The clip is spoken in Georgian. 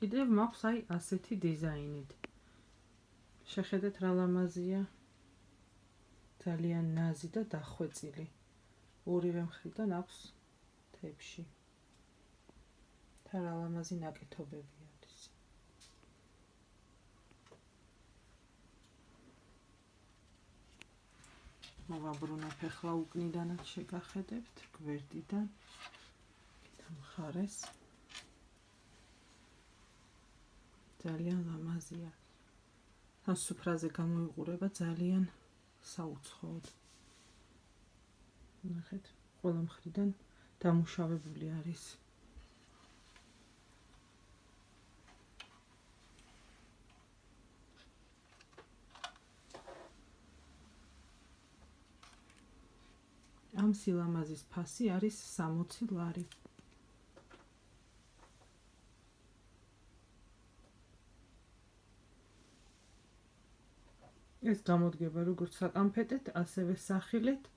კიდევ მაქვს აი ასეთი დიზაინით. შეხედეთ რა ლამაზია. ძალიან ნაზი და დახვეწილი. ორივე მხრიდან აქვს თებში. და რა ლამაზი ნაკეთობები არის. მოვაბრუნებ ახლა უკნიდანაც შეგახედებთ, გვერდიდან. კიდე მხარეს. ძალიან ლამაზია. თან სუფრაზე გამოიყურება ძალიან საუცხოოდ. ნახეთ, ყველა მხრიდან დამუშავებული არის. ამ სილამაზის ფასი არის 60 ლარი. ეს გამოდგება როგორც საკანფეტეთ, ასევე სახილეთ